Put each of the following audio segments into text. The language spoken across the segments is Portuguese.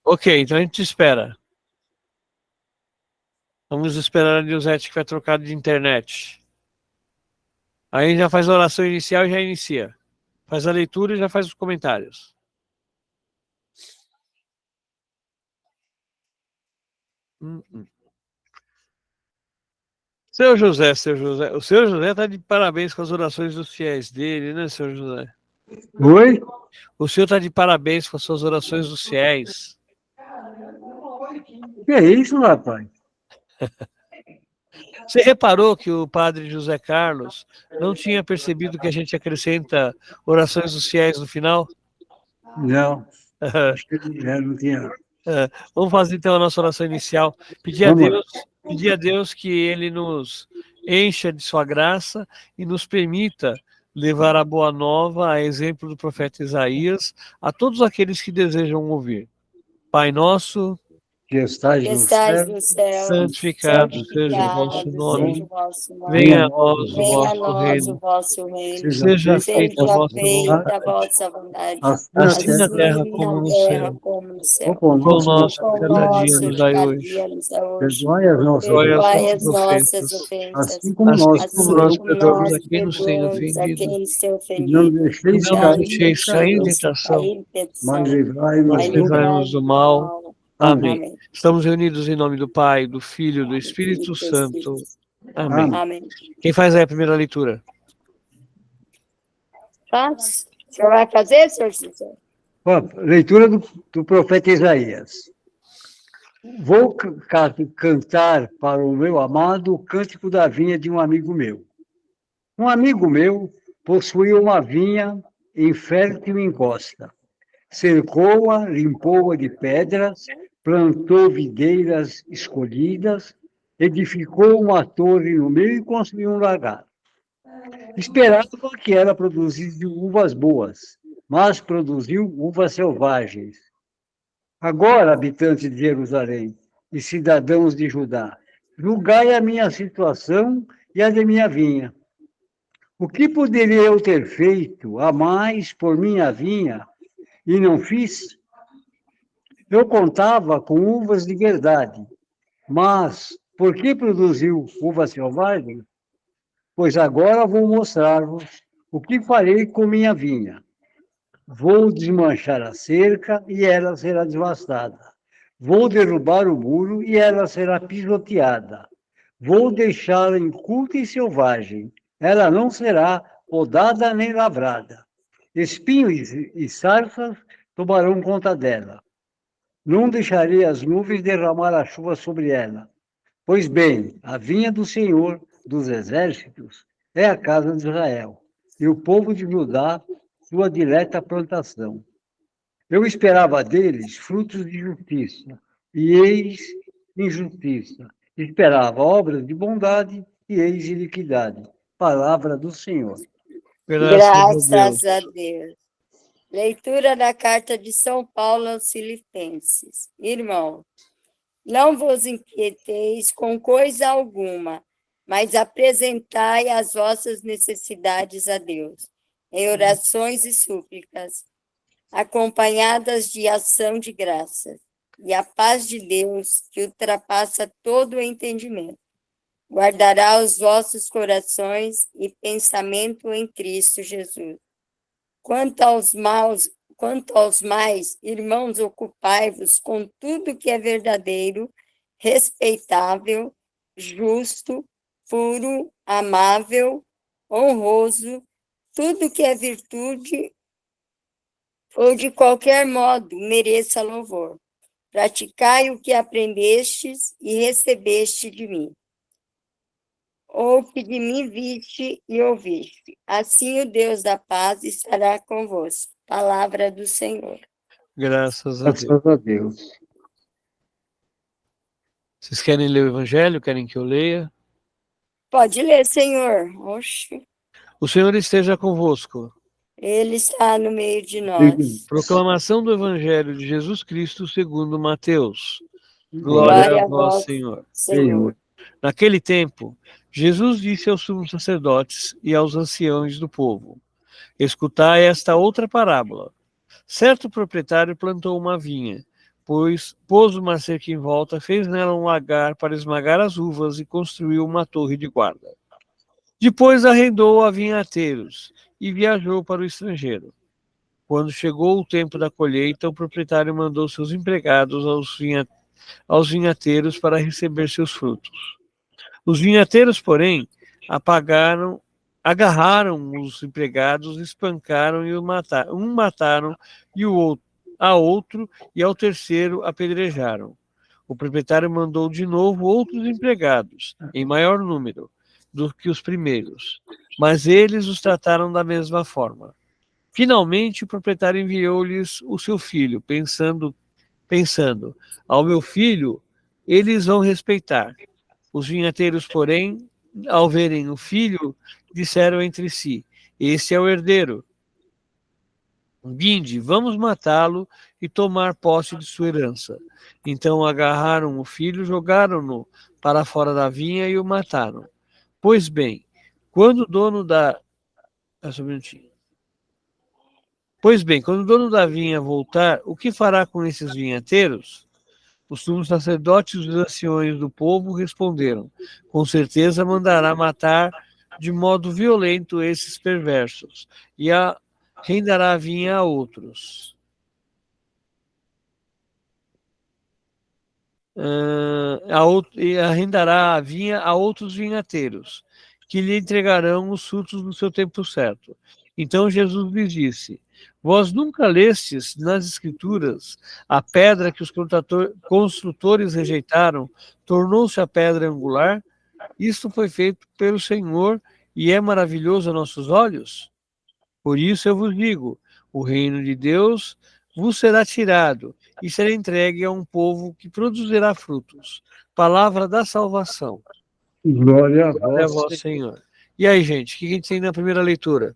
Ok, então a gente espera. Vamos esperar a Nilzete que vai trocar de internet. Aí já faz a oração inicial e já inicia. Faz a leitura e já faz os comentários. Seu José, o seu José está de parabéns com as orações dos fiéis dele, né, seu José? Oi? O senhor está de parabéns com as suas orações dos fiéis. Que é isso, rapaz? Você reparou que o padre José Carlos não tinha percebido que a gente acrescenta orações dos fiéis no final? Não, acho que não tinha. Vamos fazer então a nossa oração inicial. Pedir a Deus que Ele nos encha de sua graça e nos permita levar a boa nova, a exemplo do profeta Isaías, a todos aqueles que desejam ouvir. Pai nosso, Que estás Que no estais céu, no céu, santificado seja o vosso santificado nome. seja o vosso Venha nome. a nós o Venha a vosso nós o reino. vosso reino. Seja feita a Seja vossa vontade, feita a vossa vontade, assim na assim na terra, terra assim como na no terra céu. como no o céu. pão O pão nosso nosso O de pão cada dia nosso nos de dai cada hoje. dia nos dá hoje. perdoai as nossas Perdoai Perdoai as as nossas nossas ofensas, ofensas, assim como nós assim como nós assim como perdoamos nós a quem nos tem perdoamos a ofendido. quem nos tem e não ofendido. E deixeis não nos Não cair, deixeis nos cair em deixe tentação, cair em mas tentação, livrai-nos mas mas do livrai-nos do livrai-nos do mal. mal. Amém. Amém. Estamos reunidos em nome do Pai, do Filho e do Espírito Espírito Santo. Santo. Amém. Amém. Quem faz aí a primeira leitura? Faz? O senhor vai fazer, senhor José? Ó, leitura do profeta Isaías. Vou cantar para o meu amado o cântico da vinha de um amigo meu. Um amigo meu possuía uma vinha em fértil encosta. Cercou-a, limpou-a de pedras, plantou videiras escolhidas, edificou uma torre no meio e construiu um lagar. Esperava que ela produzisse uvas boas, mas produziu uvas selvagens. Agora, habitantes de Jerusalém e cidadãos de Judá, julgai a minha situação e a de minha vinha. O que poderia eu ter feito a mais por minha vinha e não fiz? Eu contava com uvas de verdade, mas por que produziu uvas selvagens? Pois agora vou mostrar-vos o que farei com minha vinha. Vou desmanchar a cerca e ela será devastada. Vou derrubar o muro e ela será pisoteada. Vou deixá-la inculta e selvagem. Ela não será podada nem lavrada. Espinhos e sarças tomarão conta dela. Não deixarei as nuvens derramar a chuva sobre ela. Pois bem, a vinha do Senhor dos exércitos é a casa de Israel, e o povo de Judá, sua dileta plantação. Eu esperava deles frutos de justiça, e eis injustiça. Esperava obras de bondade, e eis iniquidade. Palavra do Senhor. Graças a Deus. Leitura da carta de São Paulo aos Filipenses. Irmão, não vos inquieteis com coisa alguma, mas apresentai as vossas necessidades a Deus, em orações e súplicas, acompanhadas de ação de graças. E a paz de Deus, que ultrapassa todo o entendimento, guardará os vossos corações e pensamento em Cristo Jesus. Quanto aos mais, irmãos, ocupai-vos com tudo que é verdadeiro, respeitável, justo, puro, amável, honroso, tudo que é virtude ou de qualquer modo mereça louvor. Praticai o que aprendestes e recebeste de mim, ou que de mim viste e ouviste. Assim o Deus da paz estará convosco. Palavra do Senhor. Graças a Deus. Graças a Deus. Vocês querem ler o Evangelho? Querem que eu leia? Pode ler, Senhor. Oxe, O Senhor esteja convosco. Ele está no meio de nós. Proclamação do Evangelho de Jesus Cristo segundo Mateus. Glória Glória a vós, Senhor. Senhor. Naquele tempo, Jesus disse aos sumos sacerdotes e aos anciãos do povo: Escutai esta outra parábola. Certo proprietário plantou uma vinha, pois pôs uma cerca em volta, fez nela um lagar para esmagar as uvas e construiu uma torre de guarda. Depois arrendou a vinhateiros e viajou para o estrangeiro. Quando chegou o tempo da colheita, o proprietário mandou seus empregados aos vinhateiros para receber seus frutos. Os vinhateiros, porém, agarraram os empregados, espancaram e um mataram e o outro, a outro e ao terceiro apedrejaram. O proprietário mandou de novo outros empregados, em maior número do que os primeiros, mas eles os trataram da mesma forma. Finalmente, o proprietário enviou-lhes o seu filho, pensando, ao meu filho, eles vão respeitar. Os vinhateiros, porém, ao verem o filho, disseram entre si: esse é o herdeiro. Vinde, vamos matá-lo e tomar posse de sua herança. Então agarraram o filho, jogaram-no para fora da vinha e o mataram. Pois bem, quando o dono da... Só um minutinho. Pois bem, quando o dono da vinha voltar, o que fará com esses vinhateiros? Os sumos sacerdotes e os anciões do povo responderam: com certeza mandará matar de modo violento esses perversos, e arrendará a vinha a outros. E arrendará a vinha a outros vinhateiros, que lhe entregarão os frutos no seu tempo certo. Então Jesus lhes disse: vós nunca lestes nas Escrituras a pedra que os construtores rejeitaram, tornou-se a pedra angular? Isto foi feito pelo Senhor e é maravilhoso a nossos olhos? Por isso eu vos digo: o reino de Deus vos será tirado e será entregue a um povo que produzirá frutos. Palavra da salvação. Glória a Glória a vós. vós, Senhor. E aí, gente, o que a gente tem na primeira leitura?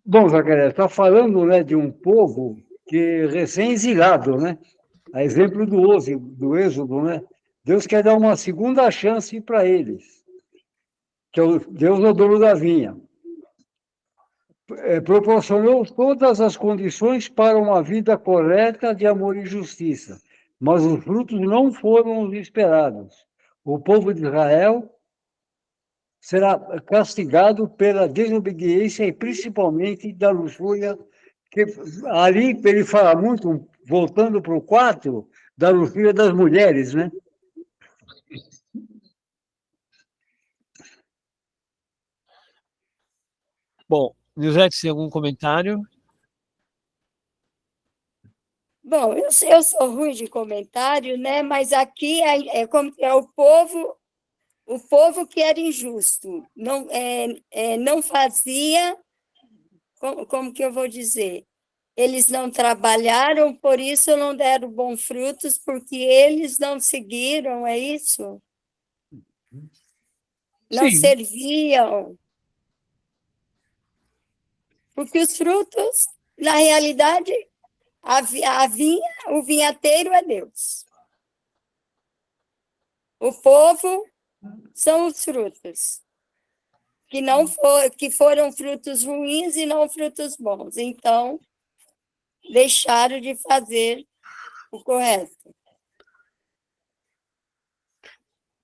Bom, Zacarias, está falando, né, de um povo que recém-exilado, né? A exemplo do Êxodo, né? Deus quer dar uma segunda chance para eles, que Deus é o dono da vinha. Proporcionou todas as condições para uma vida correta de amor e justiça, mas os frutos não foram os esperados. O povo de Israel será castigado pela desobediência e principalmente da luxúria, que ali ele fala muito, voltando para o 4, da luxúria das mulheres, né? Bom, Nilzete, tem algum comentário? Bom, eu sou ruim de comentário, né? Mas aqui é o povo que era injusto, não fazia, como que eu vou dizer? Eles não trabalharam, por isso não deram bons frutos, porque eles não seguiram, é isso? Não Sim. serviam. Porque os frutos, na realidade, o vinhateiro é Deus. O povo são os frutos, que foram frutos ruins e não frutos bons. Então, deixaram de fazer o correto.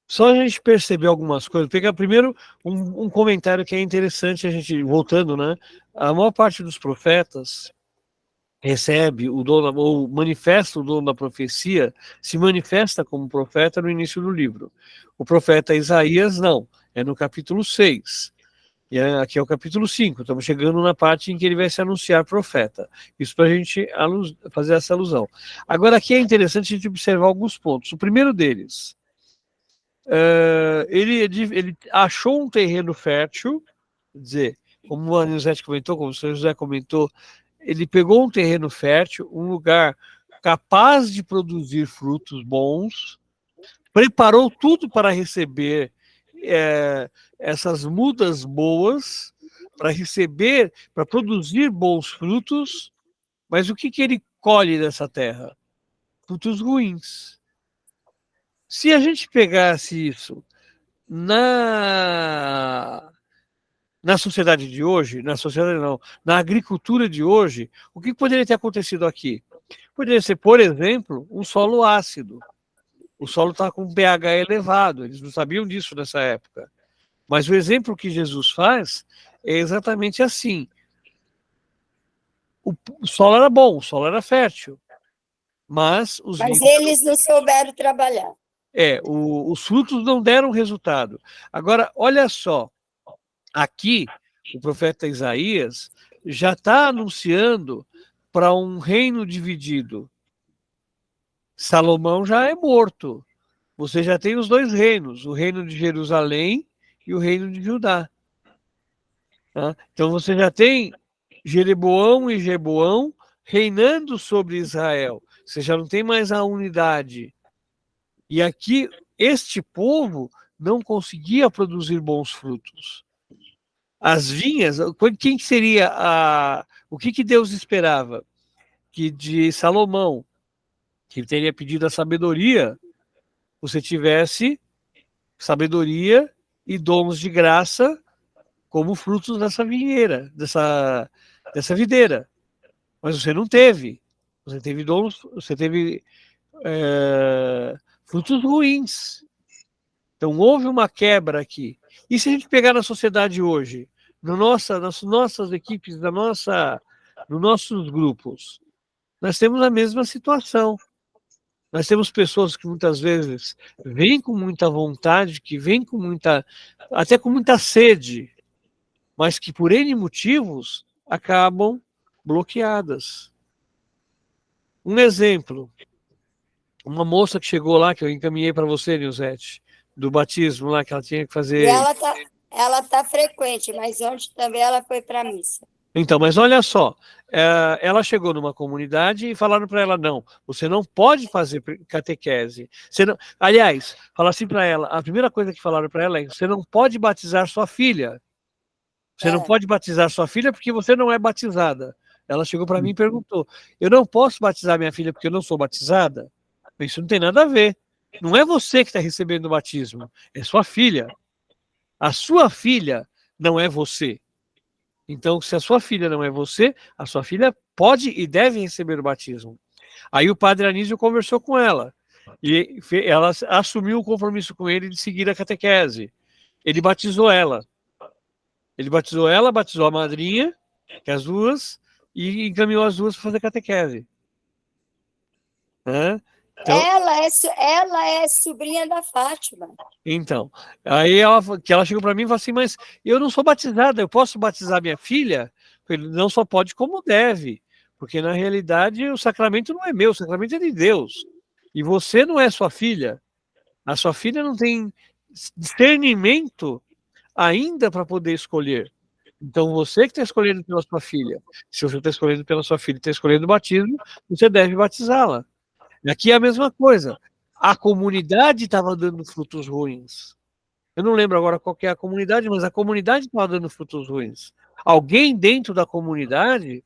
Só a gente perceber algumas coisas. Pegar primeiro um comentário que é interessante, a gente voltando, né? A maior parte dos profetas recebe o dom, ou manifesta o dom da profecia, se manifesta como profeta no início do livro. O profeta Isaías, não, é no capítulo 6. E aqui é o capítulo 5, estamos chegando na parte em que ele vai se anunciar profeta. Isso para a gente fazer essa alusão. Agora, aqui é interessante a gente observar alguns pontos. O primeiro deles, ele achou um terreno fértil, quer dizer, como a Nilzete comentou, como o senhor José comentou, ele pegou um terreno fértil, um lugar capaz de produzir frutos bons, preparou tudo para receber essas mudas boas, para produzir bons frutos, mas o que ele colhe dessa terra? Frutos ruins. Se a gente pegasse isso na na sociedade de hoje, na sociedade não, na agricultura de hoje, o que poderia ter acontecido aqui? Poderia ser, por exemplo, um solo ácido. O solo está com um pH elevado, eles não sabiam disso nessa época. Mas o exemplo que Jesus faz é exatamente assim. O solo era bom, o solo era fértil, mas Mas eles não souberam trabalhar. os frutos não deram resultado. Agora, olha só, aqui o profeta Isaías já está anunciando para um reino dividido. Salomão já é morto. Você já tem os dois reinos, o reino de Jerusalém e o reino de Judá. Tá? Então você já tem Jeroboão e Jeboão reinando sobre Israel. Você já não tem mais a unidade. E aqui, este povo não conseguia produzir bons frutos. As vinhas, quem seria o que Deus esperava? Que de Salomão, que teria pedido a sabedoria, você tivesse sabedoria e dons de graça como frutos dessa vinheira, dessa videira. Mas você não teve. Você teve dons, você teve frutos ruins. Então houve uma quebra aqui. E se a gente pegar na sociedade hoje, nas nossas equipes, nos nossos grupos, nós temos a mesma situação. Nós temos pessoas que muitas vezes vêm com muita vontade, que vêm com até com muita sede, mas que por N motivos acabam bloqueadas. Um exemplo, uma moça que chegou lá, que eu encaminhei para você, Nilzete, do batismo lá, que ela tinha que fazer... E ela tá frequente, mas ontem também ela foi para a missa. Então, mas olha só, ela chegou numa comunidade e falaram para ela, não, você não pode fazer catequese. Você não... Aliás, falaram assim para ela, a primeira coisa que falaram para ela é, você não pode batizar sua filha. Você não pode batizar sua filha porque você não é batizada. Ela chegou para mim e perguntou, eu não posso batizar minha filha porque eu não sou batizada? Isso não tem nada a ver. Não é você que está recebendo o batismo, é sua filha. A sua filha não é você. Então, se a sua filha não é você, a sua filha pode e deve receber o batismo. Aí o padre Anísio conversou com ela. E ela assumiu o compromisso com ele de seguir a catequese. Ele batizou ela. Batizou a madrinha, que é as duas, e encaminhou as duas para fazer catequese. Então, ela é sobrinha da Fátima. Então, aí ela chegou para mim e falou assim, mas eu não sou batizada, eu posso batizar minha filha? Ele não só pode como deve, porque na realidade o sacramento não é meu, o sacramento é de Deus. E você não é sua filha. A sua filha não tem discernimento ainda para poder escolher. Então, você que está escolhendo pela sua filha, se você está escolhendo pela sua filha e está escolhendo o batismo, você deve batizá-la. Aqui é a mesma coisa. A comunidade estava dando frutos ruins. Eu não lembro agora qual que é a comunidade, mas a comunidade estava dando frutos ruins. Alguém dentro da comunidade,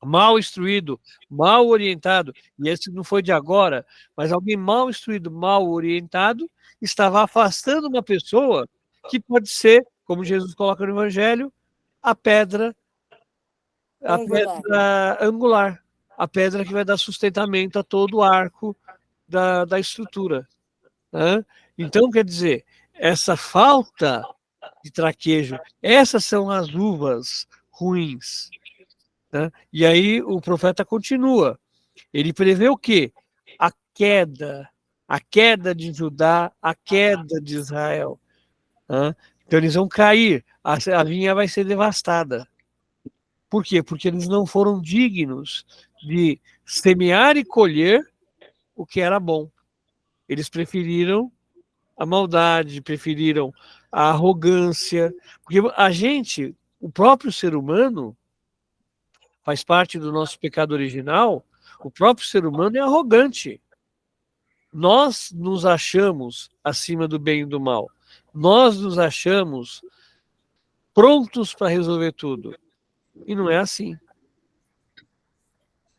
mal instruído, mal orientado, e esse não foi de agora, mas alguém mal instruído, mal orientado, estava afastando uma pessoa que pode ser, como Jesus coloca no Evangelho, a pedra angular, a pedra que vai dar sustentamento a todo o arco da estrutura. Né? Então, quer dizer, essa falta de traquejo, essas são as uvas ruins. Né? E aí o profeta continua. Ele prevê o quê? A queda de Judá, a queda de Israel. Né? Então eles vão cair, a vinha vai ser devastada. Por quê? Porque eles não foram dignos de semear e colher o que era bom. Eles preferiram a maldade, preferiram a arrogância, porque a gente, o próprio ser humano, faz parte do nosso pecado original, o próprio ser humano é arrogante. Nós nos achamos acima do bem e do mal. Nós nos achamos prontos para resolver tudo. E não é assim.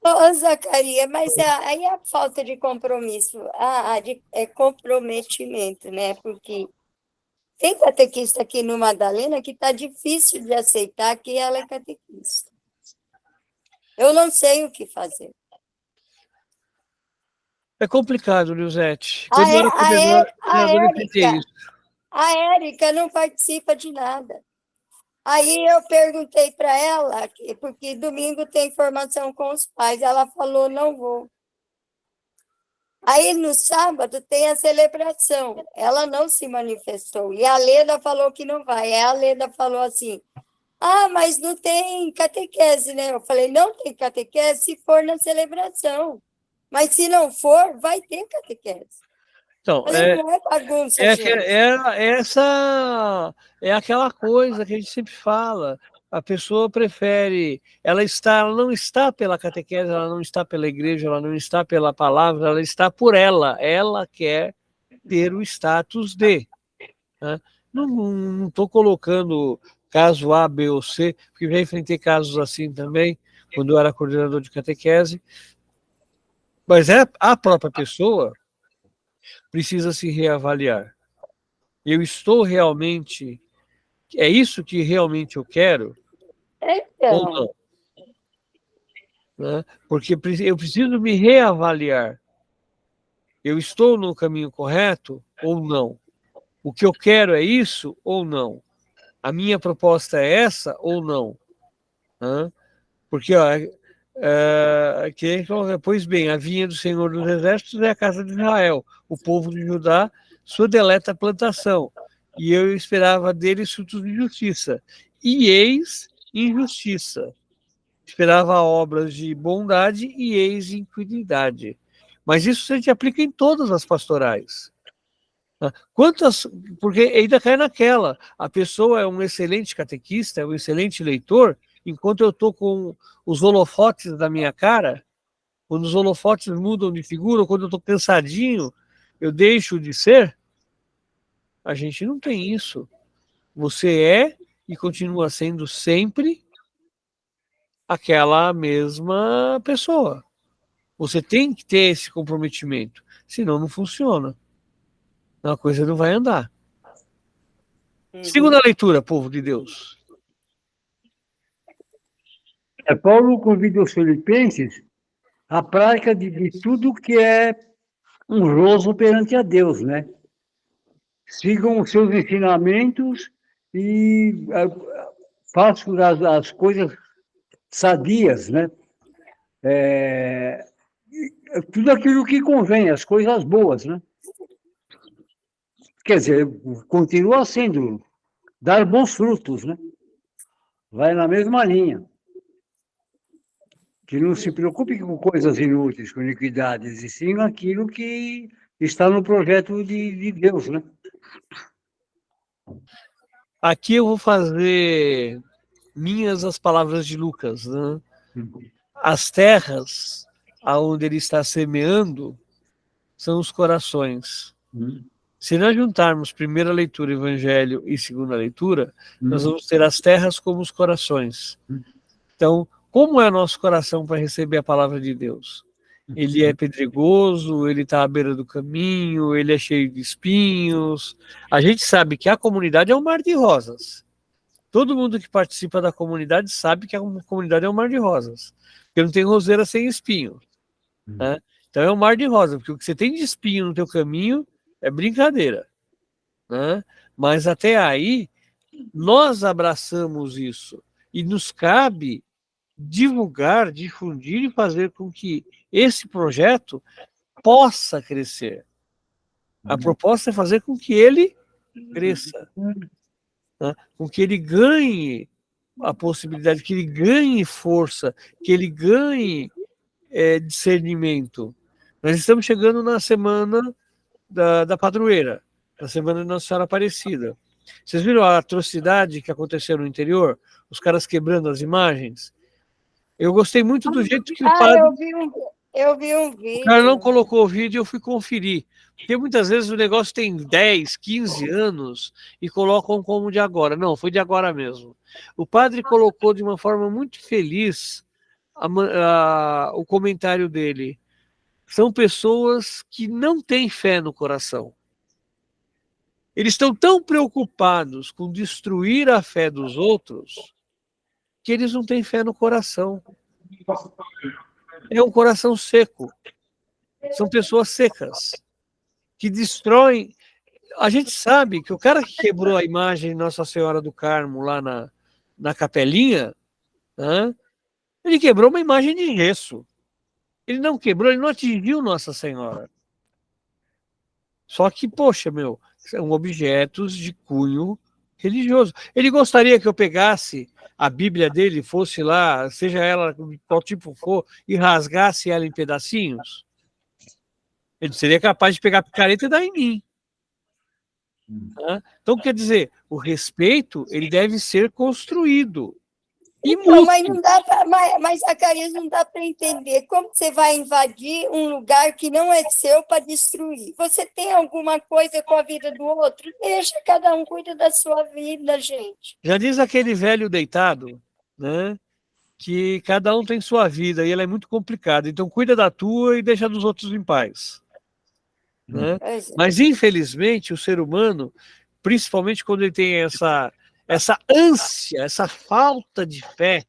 Ô, Zacarias, mas aí a falta de compromisso, de comprometimento, né? Porque Tem catequista aqui no Madalena que está difícil de aceitar que ela é catequista. Eu não sei o que fazer. É complicado, Nilzete. A, Quando eu era coordenador, eu tentei isso. A Érica não participa de nada. Aí eu perguntei para ela, porque domingo tem formação com os pais, ela falou, não vou. Aí no sábado tem a celebração, ela não se manifestou, e a Leda falou que não vai. Aí a Leda falou assim, mas não tem catequese, né? Eu falei, não tem catequese se for na celebração, mas se não for, vai ter catequese. Então, Não é bagunça, gente. Essa é aquela coisa que a gente sempre fala. A pessoa prefere, ela não está pela catequese, ela não está pela igreja, ela não está pela palavra, ela está por ela. Ela quer ter o status de. Né? Não estou colocando caso A, B ou C, porque já enfrentei casos assim também, quando eu era coordenador de catequese. Mas a própria pessoa precisa se reavaliar. Eu estou realmente... É isso que realmente eu quero? Ou não? Né? Porque eu preciso me reavaliar. Eu estou no caminho correto ou não? O que eu quero é isso ou não? A minha proposta é essa ou não? Né? Porque, pois bem, a vinha do Senhor dos Exércitos é a casa de Israel, o povo de Judá, sua deleta plantação, e eu esperava deles frutos de justiça, e eis injustiça. Esperava obras de bondade e eis iniquidade. Mas isso a gente aplica em todas as pastorais. Porque ainda cai naquela, a pessoa é um excelente catequista, é um excelente leitor, enquanto eu estou com os holofotes da minha cara, quando os holofotes mudam de figura, ou quando eu estou cansadinho, eu deixo de ser. A gente não tem isso. Você é e continua sendo sempre aquela mesma pessoa. Você tem que ter esse comprometimento, senão não funciona. A coisa não vai andar. Segunda leitura, povo de Deus. Paulo convida os filipenses à prática de tudo que é honroso perante a Deus, né? Sigam os seus ensinamentos e façam as coisas sadias, né? Tudo aquilo que convém, as coisas boas, né? Quer dizer, continua sendo dar bons frutos, né? Vai na mesma linha. Que não se preocupe com coisas inúteis, com iniquidades, e sim aquilo que está no projeto de Deus, né? Aqui eu vou fazer minhas as palavras de Lucas, né? As terras aonde ele está semeando são os corações. Se nós juntarmos primeira leitura, evangelho e segunda leitura, nós vamos ter as terras como os corações. Então, como é o nosso coração para receber a palavra de Deus? Ele é pedregoso, ele está à beira do caminho, ele é cheio de espinhos. A gente sabe que a comunidade é um mar de rosas. Todo mundo que participa da comunidade sabe que a comunidade é um mar de rosas. Porque não tem roseira sem espinho. Né? Então é um mar de rosas, porque o que você tem de espinho no teu caminho é brincadeira. Né? Mas até aí, nós abraçamos isso. E nos cabe divulgar, difundir e fazer com que esse projeto possa crescer. A proposta é fazer com que ele cresça, né? Com que ele ganhe a possibilidade, que ele ganhe força, que ele ganhe discernimento. Nós estamos chegando na semana da padroeira, na semana da Nossa Senhora Aparecida. Vocês viram a atrocidade que aconteceu no interior? Os caras quebrando as imagens? Eu gostei muito do jeito que o padre... Eu vi um vídeo. O cara não colocou o vídeo e eu fui conferir. Porque muitas vezes o negócio tem 10, 15 anos e colocam como de agora. Não, foi de agora mesmo. O padre colocou de uma forma muito feliz o comentário dele. São pessoas que não têm fé no coração. Eles estão tão preocupados com destruir a fé dos outros que eles não têm fé no coração. É um coração seco. São pessoas secas que destroem. A gente sabe que o cara que quebrou a imagem de Nossa Senhora do Carmo lá na capelinha, né, ele quebrou uma imagem de gesso. Ele não quebrou, ele não atingiu Nossa Senhora. Só que, poxa, são objetos de cunho religioso. Ele gostaria que eu pegasse a Bíblia dele, fosse lá, seja ela qual tipo for, e rasgasse ela em pedacinhos? Ele seria capaz de pegar a picareta e dar em mim. Tá? Então, quer dizer, o respeito ele deve ser construído. Então, mas não dá pra, mas Zacarias, não dá para entender como você vai invadir um lugar que não é seu para destruir. Você tem alguma coisa com a vida do outro? Deixa, cada um cuida da sua vida, gente. Já diz aquele velho deitado, né, que cada um tem sua vida e ela é muito complicada. Então, cuida da tua e deixa dos outros em paz. Né? Mas, infelizmente, o ser humano, principalmente quando ele tem essa ânsia, essa falta de fé,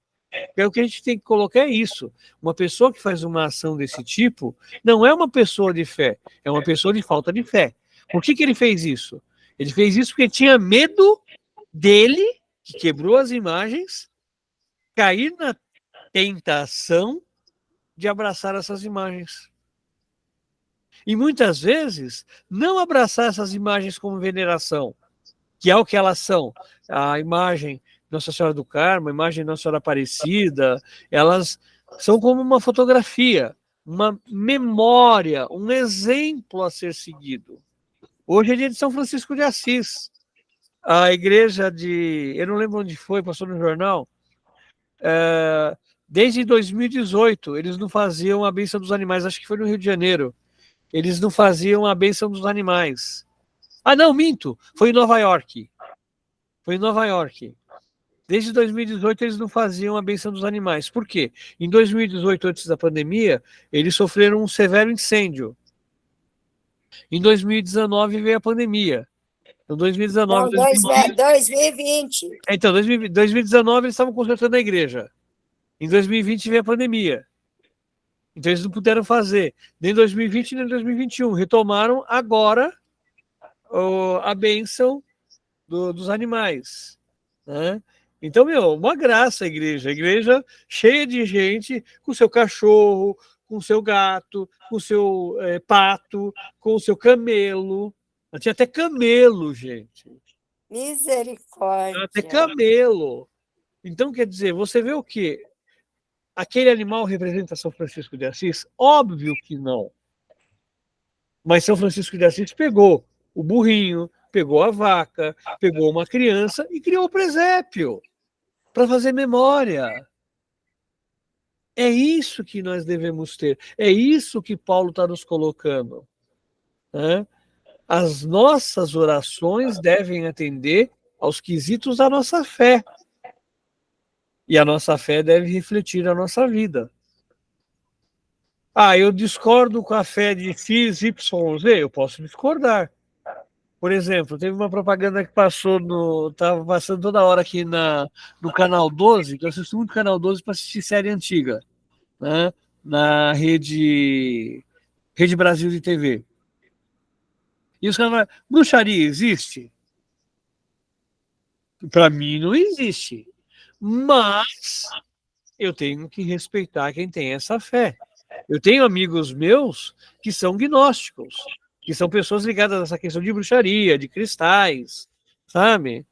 o que a gente tem que colocar é isso. Uma pessoa que faz uma ação desse tipo não é uma pessoa de fé, é uma pessoa de falta de fé. Por que ele fez isso? Ele fez isso porque tinha medo dele, que quebrou as imagens, cair na tentação de abraçar essas imagens. E muitas vezes, não abraçar essas imagens como veneração, que é o que elas são. A imagem de Nossa Senhora do Carmo, a imagem de Nossa Senhora Aparecida, elas são como uma fotografia, uma memória, um exemplo a ser seguido. Hoje é dia de São Francisco de Assis. A igreja eu não lembro onde foi, passou no jornal, desde 2018, eles não faziam a bênção dos animais, acho que foi no Rio de Janeiro. Eles não faziam a bênção dos animais. Ah, não, minto, foi em Nova York. Foi em Nova York. Desde 2018 eles não faziam a bênção dos animais. Por quê? Em 2018, antes da pandemia, eles sofreram um severo incêndio. Em 2019 veio a pandemia. Então, 2019... Não, 2020. Então, 2019 eles estavam consertando a igreja. Em 2020 veio a pandemia. Então eles não puderam fazer. Nem em 2020, nem em 2021. Retomaram agora a bênção dos animais. Né? Então, uma graça a igreja cheia de gente, com seu cachorro, com seu gato, com seu pato, com o seu camelo. Tinha até camelo, gente. Misericórdia. Até camelo. Então, quer dizer, você vê o quê? Aquele animal representa São Francisco de Assis? Óbvio que não. Mas São Francisco de Assis pegou o burrinho, pegou a vaca, pegou uma criança e criou o presépio para fazer memória. É isso que nós devemos ter. É isso que Paulo está nos colocando. Né? As nossas orações devem atender aos quesitos da nossa fé. E a nossa fé deve refletir a nossa vida. Eu discordo com a fé de X, Y, Z. Eu posso discordar. Por exemplo, teve uma propaganda que estava passando toda hora aqui no Canal 12, que eu assisto muito Canal 12 para assistir série antiga, né? Na Rede Brasil de TV. E os caras falam, bruxaria existe? Para mim não existe. Mas eu tenho que respeitar quem tem essa fé. Eu tenho amigos meus que são gnósticos, que são pessoas ligadas a essa questão de bruxaria, de cristais, sabe?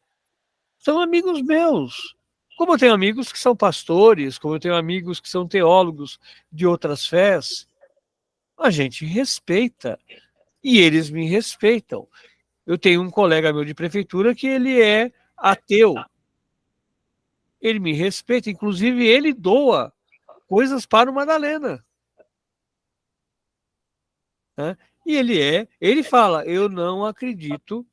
São amigos meus. Como eu tenho amigos que são pastores, como eu tenho amigos que são teólogos de outras fés, a gente respeita. E eles me respeitam. Eu tenho um colega meu de prefeitura que ele é ateu. Ele me respeita, inclusive ele doa coisas para o Madalena. Né? E ele fala, eu não acredito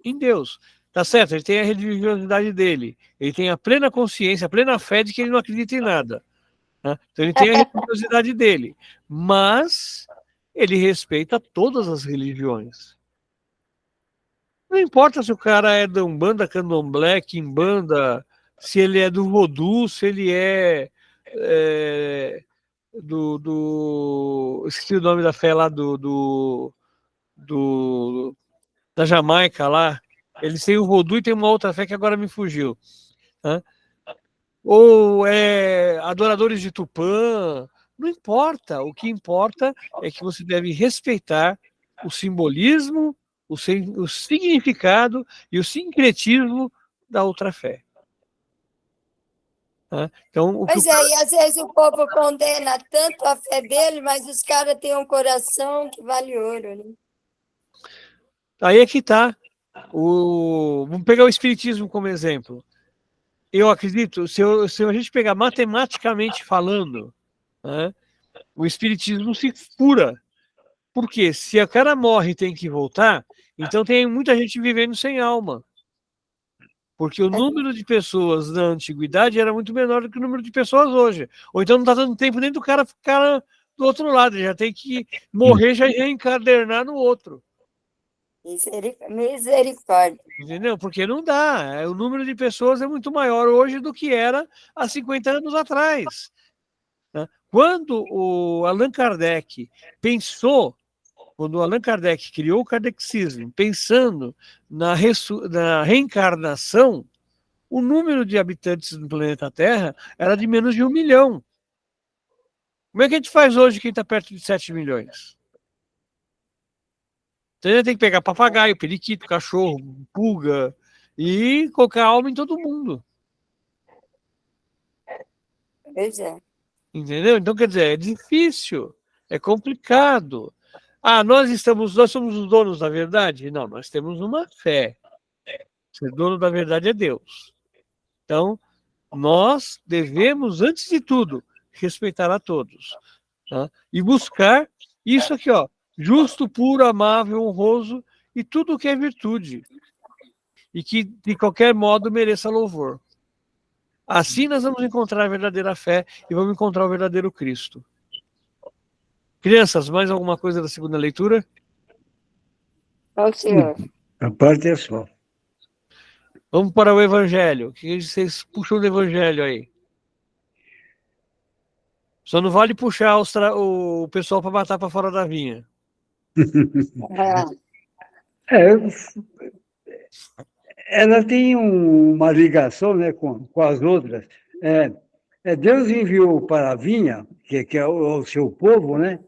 em Deus. Tá certo? Ele tem a religiosidade dele. Ele tem a plena consciência, a plena fé de que ele não acredita em nada. Né? Então ele tem a religiosidade dele. Mas ele respeita todas as religiões. Não importa se o cara é da Umbanda, Candomblé, Quimbanda, se ele é do Vodú, se ele esqueci o nome da fé lá da Jamaica lá. Eles têm o Vodú e tem uma outra fé que agora me fugiu. Né? Ou adoradores de Tupã, não importa. O que importa é que você deve respeitar o simbolismo, o significado e o sincretismo da outra fé. Tá? Então, Pois é, e às vezes o povo condena tanto a fé dele, mas os caras têm um coração que vale ouro. Né? Aí é que está. Vamos pegar o Espiritismo como exemplo. Eu acredito, se a gente pegar matematicamente falando, né, o Espiritismo se fura. Porque se o cara morre e tem que voltar, então tem muita gente vivendo sem alma. Porque o número de pessoas na antiguidade era muito menor do que o número de pessoas hoje. Ou então não está dando tempo nem do cara ficar do outro lado, ele já tem que morrer já reencarnar no outro. Misericórdia. Entendeu? Porque não dá. O número de pessoas é muito maior hoje do que era há 50 anos atrás. Né? Quando o Allan Kardec quando o Allan Kardec criou o kardexismo, pensando na reencarnação, o número de habitantes do planeta Terra era de menos de 1 milhão. Como é que a gente faz hoje quem está perto de 7 milhões? Então a gente tem que pegar papagaio, periquito, cachorro, pulga e colocar alma em todo mundo. Pois é. Entendeu? Então, quer dizer, é difícil, é complicado. Nós somos os donos da verdade? Não, nós temos uma fé. Ser dono da verdade é Deus. Então, nós devemos, antes de tudo, respeitar a todos. Tá? E buscar isso aqui, ó, justo, puro, amável, honroso e tudo o que é virtude. E que, de qualquer modo, mereça louvor. Assim nós vamos encontrar a verdadeira fé e vamos encontrar o verdadeiro Cristo. Crianças, mais alguma coisa da segunda leitura? Não, senhor. A parte é só. Vamos para o Evangelho. O que vocês puxam do Evangelho aí? Só não vale puxar o pessoal para matar para fora da vinha. Ela tem uma ligação, né, com as outras. Deus enviou para a vinha, que é o seu povo, né?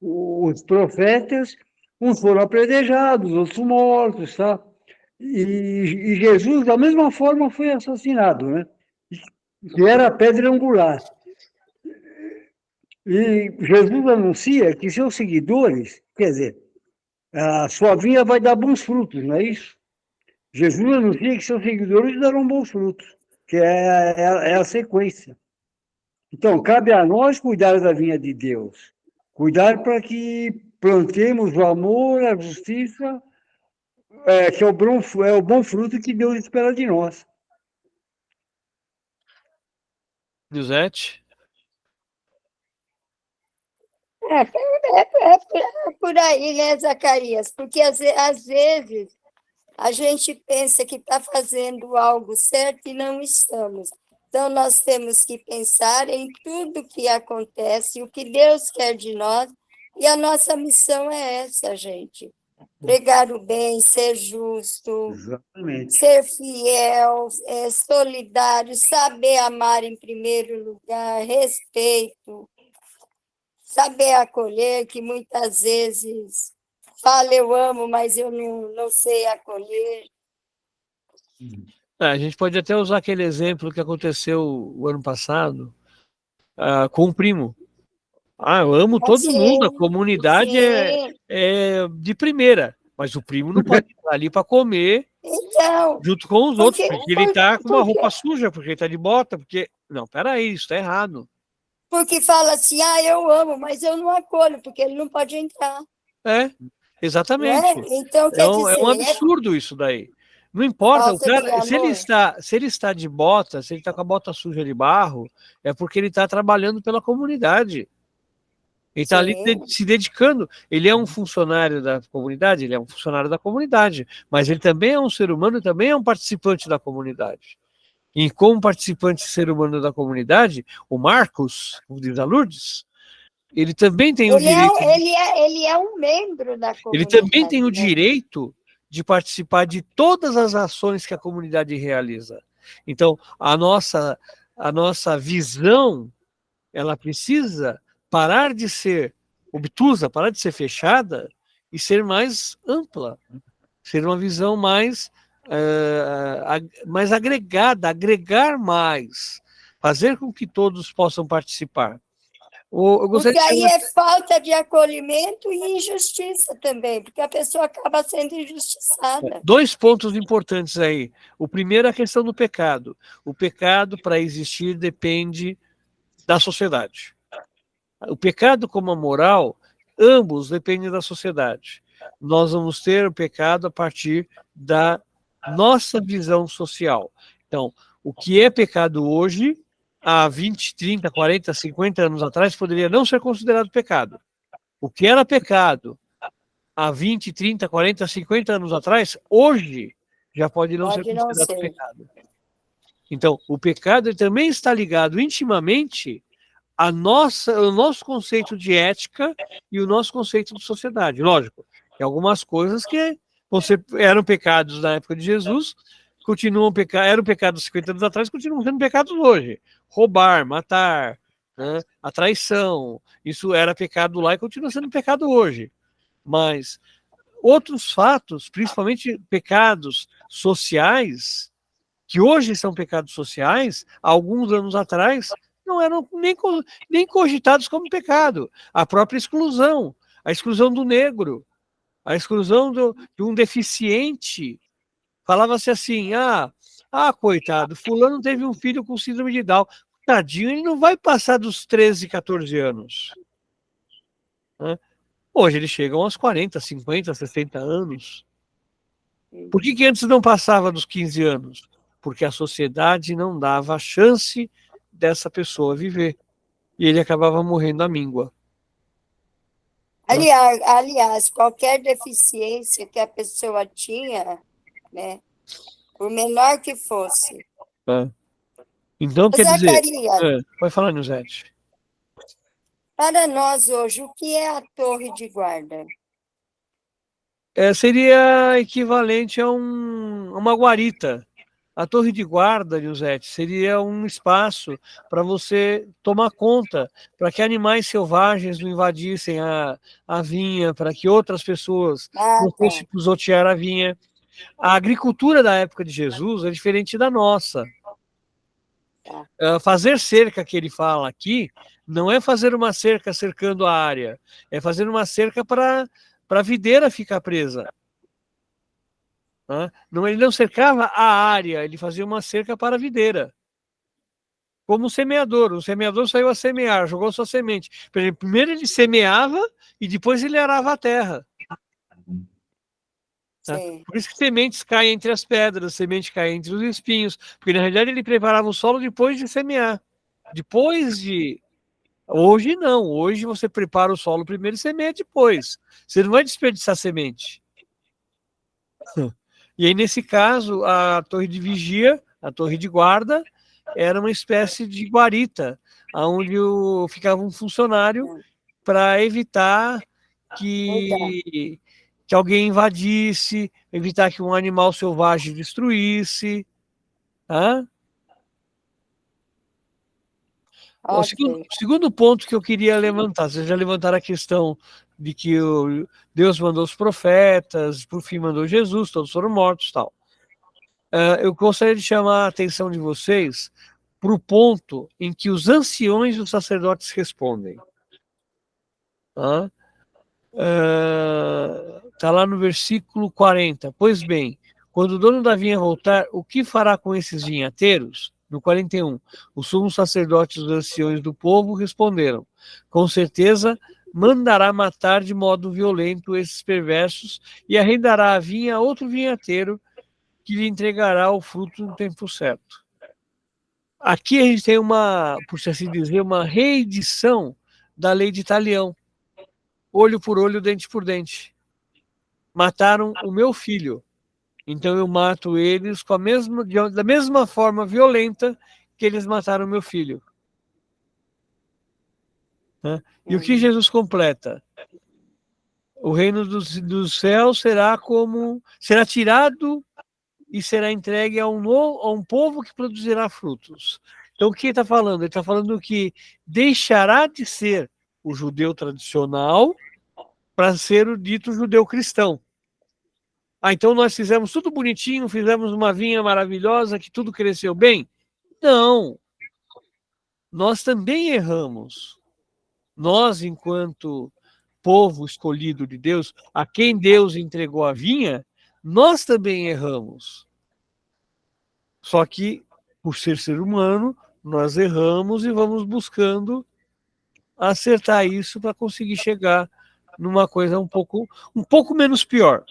Os profetas, uns foram apedrejados, outros mortos, tá? E Jesus, da mesma forma, foi assassinado, né? Que era a pedra angular. E Jesus anuncia que seus seguidores, quer dizer, a sua vinha vai dar bons frutos, não é isso? Jesus anuncia que seus seguidores darão bons frutos, que é a sequência. Então, cabe a nós cuidar da vinha de Deus, cuidar para que plantemos o amor, a justiça, que é o bom fruto que Deus espera de nós. Nilzete? É por aí, né, Zacarias? Porque às vezes a gente pensa que está fazendo algo certo e não estamos. Então, nós temos que pensar em tudo que acontece, o que Deus quer de nós, e a nossa missão é essa, gente. Pregar o bem, ser justo, Exatamente. ser fiel, solidário, saber amar em primeiro lugar, respeito, saber acolher, que muitas vezes fala eu amo, mas eu não sei acolher. A gente pode até usar aquele exemplo que aconteceu o ano passado com o primo. Eu amo todo mundo, a comunidade é de primeira, mas o primo não pode estar ali para comer junto com os outros, porque ele está com uma roupa suja, porque ele está de bota, porque... Não, peraí, isso está errado. Porque fala assim, eu amo, mas eu não acolho, porque ele não pode entrar. Exatamente. Né? Então, quer dizer, um absurdo isso daí. Não importa, o cara, se ele está de bota, se ele está com a bota suja de barro, é porque ele está trabalhando pela comunidade. Ele está ali Sim. se dedicando. Ele é um funcionário da comunidade, ele é um funcionário da comunidade, mas ele também é um ser humano, também é um participante da comunidade. E como participante ser humano da comunidade, o Marcos, como diz a Lourdes, ele também tem o direito. Ele é um membro da comunidade. Ele também tem o né? direito de participar de todas as ações que a comunidade realiza. Então, a nossa visão, ela precisa parar de ser obtusa, parar de ser fechada e ser mais ampla, ser uma visão mais agregada, agregar mais, fazer com que todos possam participar. Porque aí é falta de acolhimento e injustiça também, porque a pessoa acaba sendo injustiçada. 2 pontos importantes aí. O primeiro é a questão do pecado. O pecado, para existir, depende da sociedade. O pecado como a moral, ambos dependem da sociedade. Nós vamos ter o pecado a partir da nossa visão social. Então, o que é pecado hoje, há 20, 30, 40, 50 anos atrás, poderia não ser considerado pecado. O que era pecado há 20, 30, 40, 50 anos atrás, hoje já pode não ser considerado pecado. Então, o pecado ele também está ligado intimamente ao nosso conceito de ética e o nosso conceito de sociedade. Lógico, tem algumas coisas que eram pecados na época de Jesus, eram pecados 50 anos atrás, continuam sendo pecados hoje. Roubar, matar, né? A traição, isso era pecado lá e continua sendo pecado hoje. Mas outros fatos, principalmente pecados sociais, que hoje são pecados sociais, há alguns anos atrás, não eram nem cogitados como pecado. A própria exclusão, a exclusão do negro, a exclusão de um deficiente. Falava-se assim, coitado, fulano teve um filho com síndrome de Down. Tadinho, ele não vai passar dos 13, 14 anos. Né? Hoje eles chegam aos 40, 50, 60 anos. Por que antes não passava dos 15 anos? Porque a sociedade não dava a chance dessa pessoa viver. E ele acabava morrendo à míngua. Aliás, qualquer deficiência que a pessoa tinha, né, por menor que fosse. Então, quer dizer... Pode falar, Nilzete. Para nós hoje, o que é a torre de guarda? Seria equivalente a uma guarita. A torre de guarda, Nilzete, seria um espaço para você tomar conta, para que animais selvagens não invadissem a vinha, para que outras pessoas não fossem pisotear a vinha. A agricultura da época de Jesus é diferente da nossa. Fazer cerca, que ele fala aqui, não é fazer uma cerca cercando a área, é fazer uma cerca para a videira ficar presa. Ele não cercava a área, ele fazia uma cerca para a videira. Como o semeador saiu a semear, jogou sua semente. Primeiro ele semeava e depois ele arava a terra. Por isso que sementes caem entre as pedras, semente cai entre os espinhos, porque na realidade ele preparava o solo depois de semear. Hoje não, hoje você prepara o solo primeiro e semeia depois. Você não vai desperdiçar semente. E aí, nesse caso, a torre de vigia, a torre de guarda, era uma espécie de guarita, onde ficava um funcionário para evitar que alguém invadisse, evitar que um animal selvagem destruísse. O segundo ponto que eu queria levantar, vocês já levantaram a questão de que Deus mandou os profetas, por fim mandou Jesus, todos foram mortos e tal. Eu gostaria de chamar a atenção de vocês para o ponto em que os anciões e os sacerdotes respondem. Está lá no versículo 40. Pois bem, quando o dono da vinha voltar, o que fará com esses vinhateiros? No 41, os sumos sacerdotes e os anciões do povo responderam: com certeza mandará matar de modo violento esses perversos e arrendará a vinha a outro vinhateiro que lhe entregará o fruto no tempo certo. Aqui a gente tem por assim dizer, uma reedição da lei de Talião. olho por olho, dente por dente. Mataram o meu filho. Então eu mato eles da mesma forma violenta que eles mataram o meu filho. Né? E o que Jesus completa? O reino dos céus será tirado e será entregue a um povo que produzirá frutos. Então, o que ele está falando? Ele está falando que deixará de ser o judeu tradicional para ser o dito judeu cristão. Então nós fizemos tudo bonitinho, fizemos uma vinha maravilhosa, que tudo cresceu bem? Não. Nós também erramos. Nós, enquanto povo escolhido de Deus, a quem Deus entregou a vinha, nós também erramos. Só que, por ser humano, nós erramos e vamos buscando acertar isso para conseguir chegar numa coisa um pouco menos pior.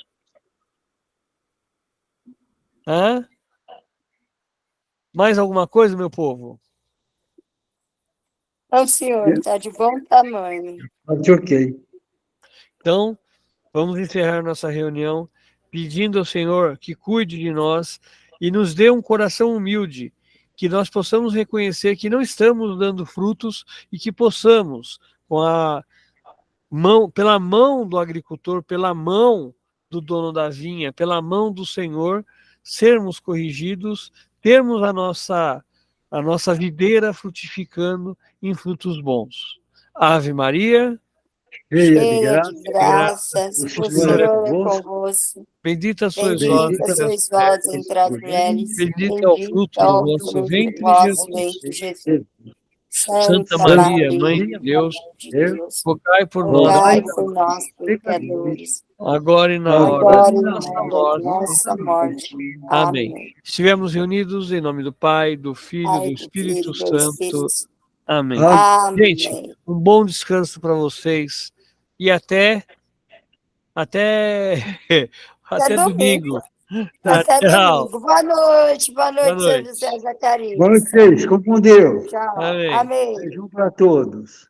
Hã? Mais alguma coisa, meu povo? Não, senhor, está de bom tamanho. Ok. Então, vamos encerrar nossa reunião pedindo ao Senhor que cuide de nós e nos dê um coração humilde, que nós possamos reconhecer que não estamos dando frutos e que possamos, pela mão do agricultor, pela mão do dono da vinha, pela mão do Senhor, sermos corrigidos, termos a nossa videira frutificando em frutos bons. Ave Maria, cheia de graças, o Senhor é convosco. bendita sois Bendita sois vós entre as mulheres, bendito é o fruto do vosso ventre, Jesus. Jesus. Santa Maria, Mãe de Deus, rogai por nós, rogai por nós, pecadores, agora e na hora de nossa morte. nossa morte. Amém. Estivemos reunidos em nome do Pai, do Filho e do Espírito Santo. Amém. Amém. Gente, um bom descanso para vocês e até domingo. Até Tchau. domingo. Boa noite, Boa noite. São José Zacarias. Boa noite, com Deus. Tchau. Amém. Amém. Beijo para todos.